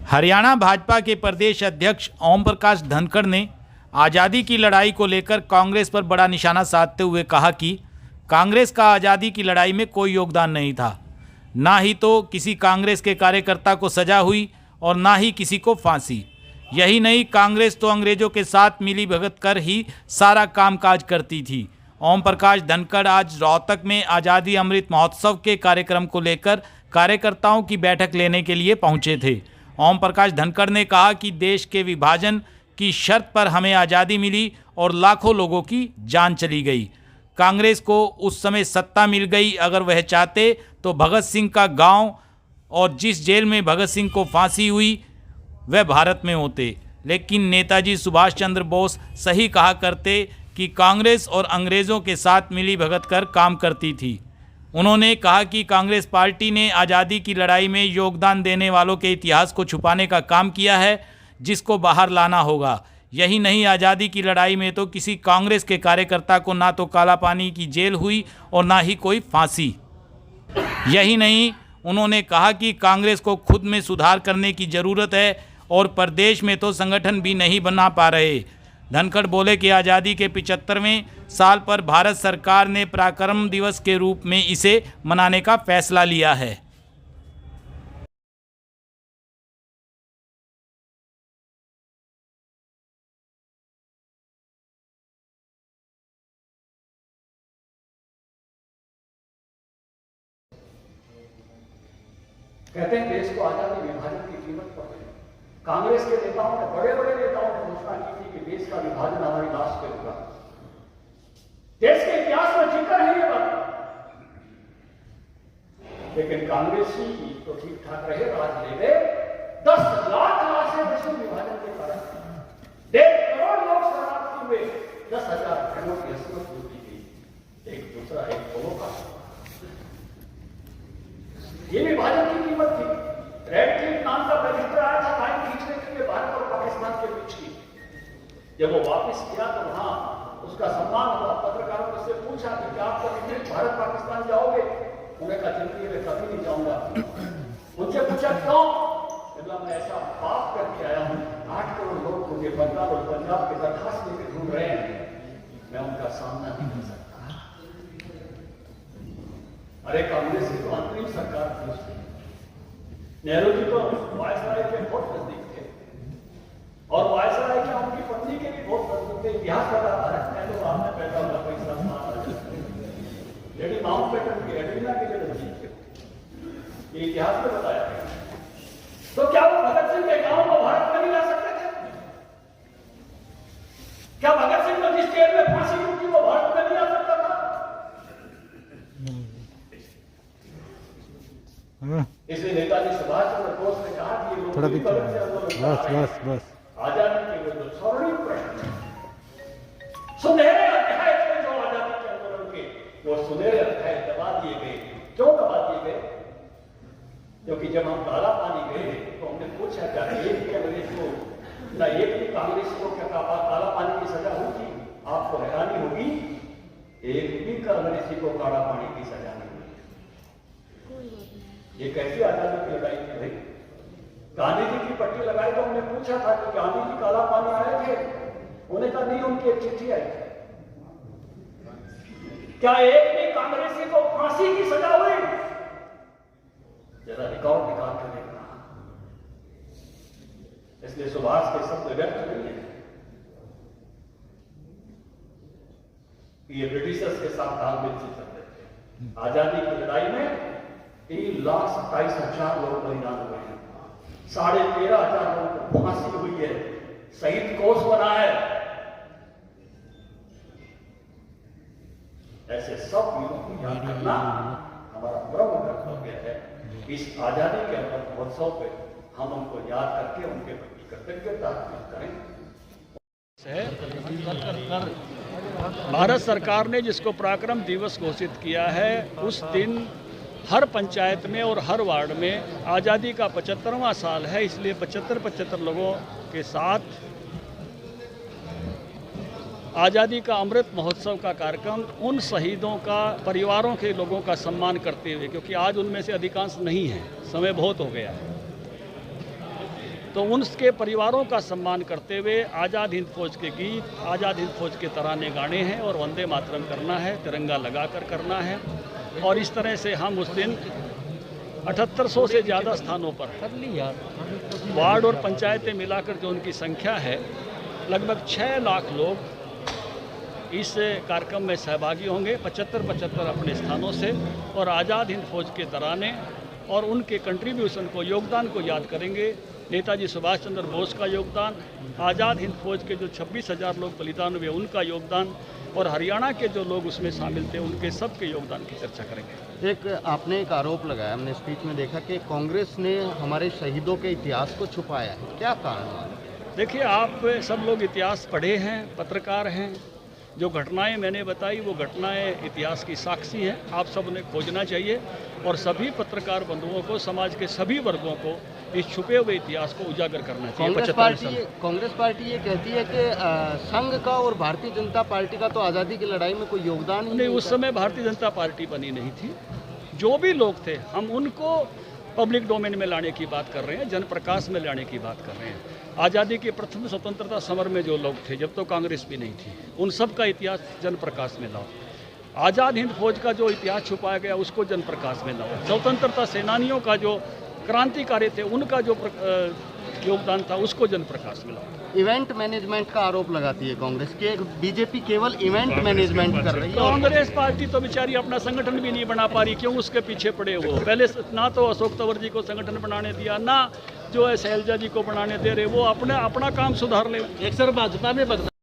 हरियाणा भाजपा के प्रदेश अध्यक्ष ओम प्रकाश धनखड़ ने आज़ादी की लड़ाई को लेकर कांग्रेस पर बड़ा निशाना साधते हुए कहा कि कांग्रेस का आज़ादी की लड़ाई में कोई योगदान नहीं था। ना ही तो किसी कांग्रेस के कार्यकर्ता को सजा हुई और ना ही किसी को फांसी। यही नहीं, कांग्रेस तो अंग्रेजों के साथ मिली भगत कर ही सारा कामकाज करती थी। ओम प्रकाश धनखड़ आज रोहतक में आज़ादी अमृत महोत्सव के कार्यक्रम को लेकर कार्यकर्ताओं की बैठक लेने के लिए पहुंचे थे। ओम प्रकाश धनखड़ ने कहा कि देश के विभाजन की शर्त पर हमें आज़ादी मिली और लाखों लोगों की जान चली गई। कांग्रेस को उस समय सत्ता मिल गई। अगर वह चाहते तो भगत सिंह का गांव और जिस जेल में भगत सिंह को फांसी हुई वह भारत में होते। लेकिन नेताजी सुभाष चंद्र बोस सही कहा करते कि कांग्रेस और अंग्रेज़ों के साथ मिली भगत कर काम करती थी। उन्होंने कहा कि कांग्रेस पार्टी ने आज़ादी की लड़ाई में योगदान देने वालों के इतिहास को छुपाने का काम किया है, जिसको बाहर लाना होगा। यही नहीं, आज़ादी की लड़ाई में तो किसी कांग्रेस के कार्यकर्ता को ना तो काला पानी की जेल हुई और ना ही कोई फांसी। यही नहीं, उन्होंने कहा कि कांग्रेस को खुद में सुधार करने की ज़रूरत है और प्रदेश में तो संगठन भी नहीं बना पा रहे। धनखड़ बोले कि आज़ादी के 75वें साल पर भारत सरकार ने पराक्रम दिवस के रूप में इसे मनाने का फैसला लिया है। कहते हैं देश को आजादी विभाजन की कीमत पर है। कांग्रेस के नेताओं ने, बड़े बड़े नेताओं ने घोषणा की थी कि देश का विभाजन हमारी लाश पे होगा। देश के इतिहास में जिक्र है ये बात। लेकिन कांग्रेसी तो ठीक ठाक रहे, राज ले गए। 10 लाख लाशें विश्व विभाजन के कारण, 1.5 करोड़ लोग शरणार्थी हुए, 10,000 घरों की असमत लूटी गई। एक दूसरा एक दोनों का ये विभाजन की कीमत थी। रेड क्लिफ नाम का रजिस्टर आया था लाइन खींचने के लिए भारत और पाकिस्तान के बीच की। जब वो वापस किया तो वहां उसका सम्मान हुआ। पत्रकारों ने उससे पूछा कि क्या आप कभी भारत पाकिस्तान जाओगे? उन्हें कहा जिंदगी में कभी नहीं जाऊंगा। उनसे पूछा क्यों? मैं ऐसा पाप करके आया हूं, 8 करोड़ लोग मुझे बंगाल और पंजाब के दरखास्त लेकर ढूंढ रहे हैं, मैं उनका सामना नहीं कर सकता। अरे कांग्रेस की तो अंतरिम सरकार थी। नेहरू जी तो वायसराय के बहुत नजदीक थे और वायसराय के उनकी पत्नी के भी बहुत नजदीक थे। इतिहास बताता है, मैं तो बाद में पैदा हुआ, पैसा लेडी माउंटबेटन की एडिना के लिए नजदीक थे। ये इतिहास में बताया गया। तो क्या वो भगत सिंह के गांव को भारत में नहीं ला सकते थे? क्या भगत सिंह को जिस जेल में फांसी हुई थी वो भारत में नहीं आ सकता था? इसलिए नेताजी सुभाष चंद्र बोस ने कहा कि ये लोग बस आजादी के वो स्वर्णिम प्रश्न, सुनहरे अध्याय थे जो आजादी के आंदोलन के, वो सुनहरे अध्याय दबा दिए गए। क्यों दबा दिए गए? क्योंकि जब हम काला पानी गए तो हमने पूछा क्या एक भी अंग्रेज को, ना एक भी कांग्रेस को क्या काला पानी की सजा हुई थी? आपको हैरानी होगी, एक भी कांग्रेसी को काला पानी की सजा नहीं हुई। ये कैसी आजादी की लड़ाई थी भाई? गांधी जी की पट्टी लगाई तो हमने पूछा था कि गांधी जी काला पानी आए थे? उन्होंने कहा नहीं, उनकी एक चिट्ठी आई थी। क्या एक भी कांग्रेसी को फांसी की सजा हुई? जरा रिकॉर्ड निकाल कर देखना। इसलिए सुभाष के शब्द व्यर्थ नहीं है। ये ब्रिटिशर्स के साथ तालमेल से चलते थे। आजादी की लड़ाई में 3,27,000 लोग बलिदान हुए हैं। 13,500 लोगों को फांसी हुई है, शहीद कोष बना है। ऐसे सब वीरों को याद करना हमारा परम कर्तव्य है। इस आजादी के अमृत महोत्सव पे हम उनको याद करके उनके प्रति कृतज्ञता अर्पित करें। भारत सरकार ने जिसको पराक्रम दिवस घोषित किया है, उस दिन हर पंचायत में और हर वार्ड में आज़ादी का 75वां साल है। इसलिए 75 लोगों के साथ आज़ादी का अमृत महोत्सव का कार्यक्रम उन शहीदों का, परिवारों के लोगों का सम्मान करते हुए, क्योंकि आज उनमें से अधिकांश नहीं हैं, समय बहुत हो गया है। तो उनके परिवारों का सम्मान करते हुए आज़ाद हिंद फौज के गीत, आज़ाद हिंद फौज के तराने गाने हैं और वंदे मातरम करना है, तिरंगा लगाकर करना है। और इस तरह से हम उस दिन 7800 से ज़्यादा स्थानों पर वार्ड और पंचायतें मिलाकर जो उनकी संख्या है, लगभग 6 लाख लोग इस कार्यक्रम में सहभागी होंगे, 75 अपने स्थानों से, और आज़ाद हिंद फौज के तराने और उनके कंट्रीब्यूशन को, योगदान को याद करेंगे। नेताजी सुभाष चंद्र बोस का योगदान, आज़ाद हिंद फौज के जो 26,000 लोग बलिदान हुए उनका योगदान, और हरियाणा के जो लोग उसमें शामिल थे उनके सबके योगदान की चर्चा करेंगे। एक आपने एक आरोप लगाया, हमने स्पीच में देखा कि कांग्रेस ने हमारे शहीदों के इतिहास को छुपाया है, क्या कारण है? देखिए, आप सब लोग इतिहास पढ़े हैं, पत्रकार हैं। जो घटनाएं मैंने बताई वो घटनाएं इतिहास की साक्षी हैं। आप सब उन्हें खोजना चाहिए और सभी पत्रकार बंधुओं को, समाज के सभी वर्गों को इस छुपे हुए इतिहास को उजागर करना चाहिए। कांग्रेस पार्टी ये कहती है कि संघ का और भारतीय जनता पार्टी का तो आज़ादी की लड़ाई में कोई योगदान ही नहीं। उस समय भारतीय जनता पार्टी बनी नहीं थी। जो भी लोग थे हम उनको पब्लिक डोमेन में लाने की बात कर रहे हैं, जनप्रकाश में लाने की बात कर रहे हैं। आज़ादी के प्रथम स्वतंत्रता समर में जो लोग थे, जब तो कांग्रेस भी नहीं थी, उन सब का इतिहास जनप्रकाश में लाओ। आज़ाद हिंद फौज का जो इतिहास छुपाया गया उसको जनप्रकाश में लाओ। स्वतंत्रता सेनानियों का जो क्रांतिकारी थे उनका जो योगदान था उसको जनप्रकाश में लाओ। इवेंट मैनेजमेंट का आरोप लगाती है कांग्रेस के, बीजेपी केवल इवेंट मैनेजमेंट कर रही है। कांग्रेस पार्टी तो बेचारी अपना संगठन भी नहीं बना पा रही, क्यों उसके पीछे पड़े हो? पहले ना तो अशोक तंवर जी को संगठन बनाने दिया, ना जो है शैलजा जी को बनाने दे रहे। वो अपना काम सुधार ले। एक सर भाजपा में